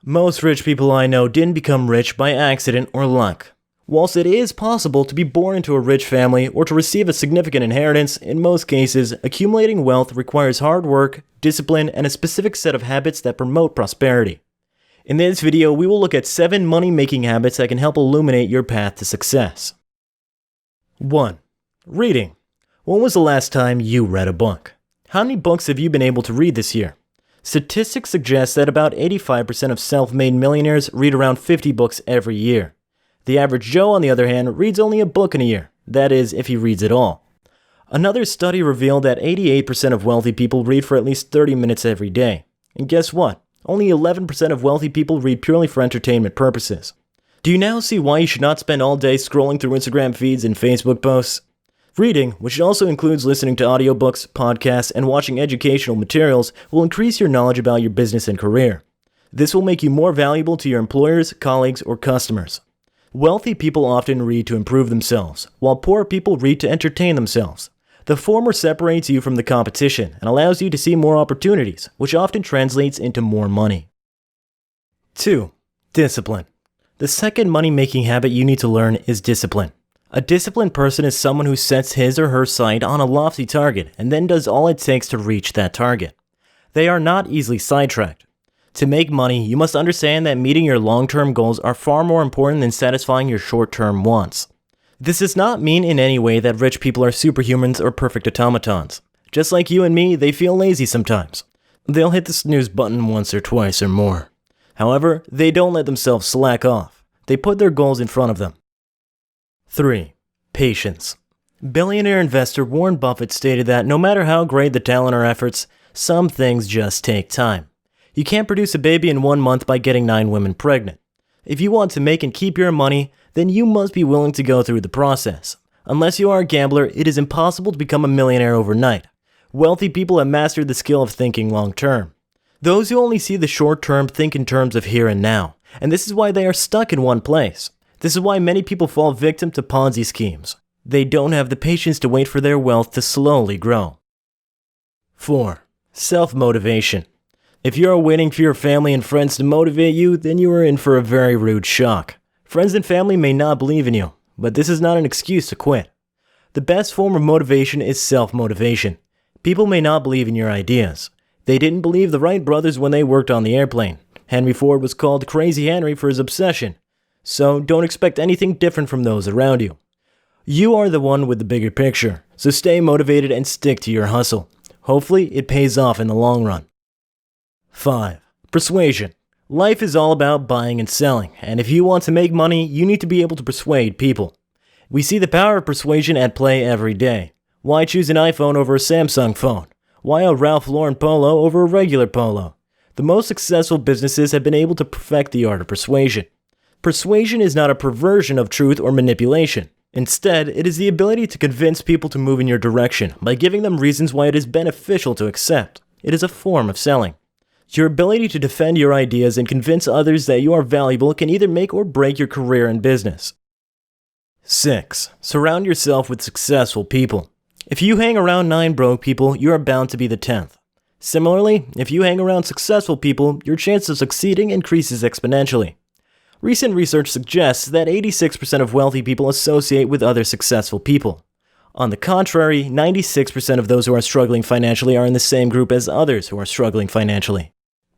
Most rich people I know didn't become rich by accident or luck. Whilst it is possible to be born into a rich family or to receive a significant inheritance, in most cases, accumulating wealth requires hard work, discipline, and a specific set of habits that promote prosperity. In this video, we will look at 7 money-making habits that can help illuminate your path to success. 1. Reading. When was the last time you read a book? How many books have you been able to read this year? Statistics suggest that about 85% of self-made millionaires read around 50 books every year. The average Joe, on the other hand, reads only a book in a year. That is, if he reads at all. Another study revealed that 88% of wealthy people read for at least 30 minutes every day. And guess what? Only 11% of wealthy people read purely for entertainment purposes. Do you now see why you should not spend all day scrolling through Instagram feeds and Facebook posts? Reading, which also includes listening to audiobooks, podcasts, and watching educational materials, will increase your knowledge about your business and career. This will make you more valuable to your employers, colleagues, or customers. Wealthy people often read to improve themselves, while poor people read to entertain themselves. The former separates you from the competition and allows you to see more opportunities, which often translates into more money. 2. Discipline. The second money-making habit you need to learn is discipline. A disciplined person is someone who sets his or her sight on a lofty target and then does all it takes to reach that target. They are not easily sidetracked. To make money, you must understand that meeting your long-term goals are far more important than satisfying your short-term wants. This does not mean in any way that rich people are superhumans or perfect automatons. Just like you and me, they feel lazy sometimes. They'll hit the snooze button once or twice or more. However, they don't let themselves slack off. They put their goals in front of them. 3. Patience. Billionaire investor Warren Buffett stated that no matter how great the talent or efforts, some things just take time. You can't produce a baby in 1 month by getting 9 women pregnant. If you want to make and keep your money, then you must be willing to go through the process. Unless you are a gambler, it is impossible to become a millionaire overnight. Wealthy people have mastered the skill of thinking long term. Those who only see the short term think in terms of here and now, and this is why they are stuck in one place. This is why many people fall victim to Ponzi schemes. They don't have the patience to wait for their wealth to slowly grow. 4. Self-motivation. If you are waiting for your family and friends to motivate you, then you are in for a very rude shock. Friends and family may not believe in you, but this is not an excuse to quit. The best form of motivation is self-motivation. People may not believe in your ideas. They didn't believe the Wright brothers when they worked on the airplane. Henry Ford was called Crazy Henry for his obsession. So don't expect anything different from those around you. You are the one with the bigger picture, so stay motivated and stick to your hustle. Hopefully, it pays off in the long run. 5. Persuasion. Life is all about buying and selling, and if you want to make money, you need to be able to persuade people. We see the power of persuasion at play every day. Why choose an iPhone over a Samsung phone? Why a Ralph Lauren polo over a regular polo? The most successful businesses have been able to perfect the art of persuasion. Persuasion is not a perversion of truth or manipulation. Instead, it is the ability to convince people to move in your direction by giving them reasons why it is beneficial to accept. It is a form of selling. Your ability to defend your ideas and convince others that you are valuable can either make or break your career and business. 6. Surround yourself with successful people. If you hang around 9 broke people, you are bound to be the 10th. Similarly, if you hang around successful people, your chance of succeeding increases exponentially. Recent research suggests that 86% of wealthy people associate with other successful people. On the contrary, 96% of those who are struggling financially are in the same group as others who are struggling financially.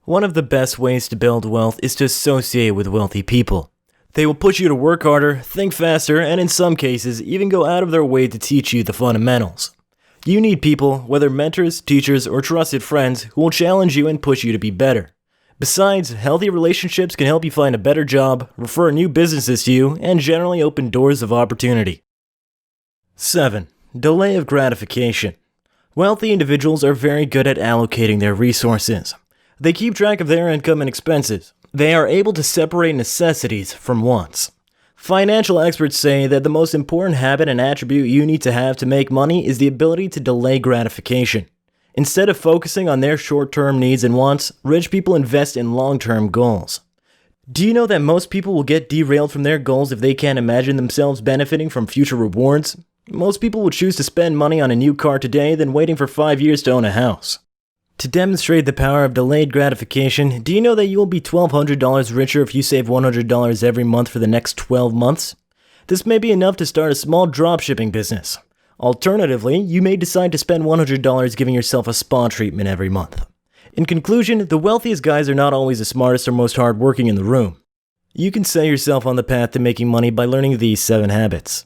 One of the best ways to build wealth is to associate with wealthy people. They will push you to work harder, think faster, and in some cases, even go out of their way to teach you the fundamentals. You need people, whether mentors, teachers, or trusted friends, who will challenge you and push you to be better. Besides, healthy relationships can help you find a better job, refer new businesses to you, and generally open doors of opportunity. 7. Delay of gratification. Wealthy individuals are very good at allocating their resources. They keep track of their income and expenses. They are able to separate necessities from wants. Financial experts say that the most important habit and attribute you need to have to make money is the ability to delay gratification. Instead of focusing on their short-term needs and wants, rich people invest in long-term goals. Do you know that most people will get derailed from their goals if they can't imagine themselves benefiting from future rewards? Most people would choose to spend money on a new car today than waiting for 5 years to own a house. To demonstrate the power of delayed gratification, do you know that you will be $1,200 richer if you save $100 every month for the next 12 months? This may be enough to start a small dropshipping business. Alternatively, you may decide to spend $100 giving yourself a spa treatment every month. In conclusion, the wealthiest guys are not always the smartest or most hardworking in the room. You can set yourself on the path to making money by learning these 7 habits.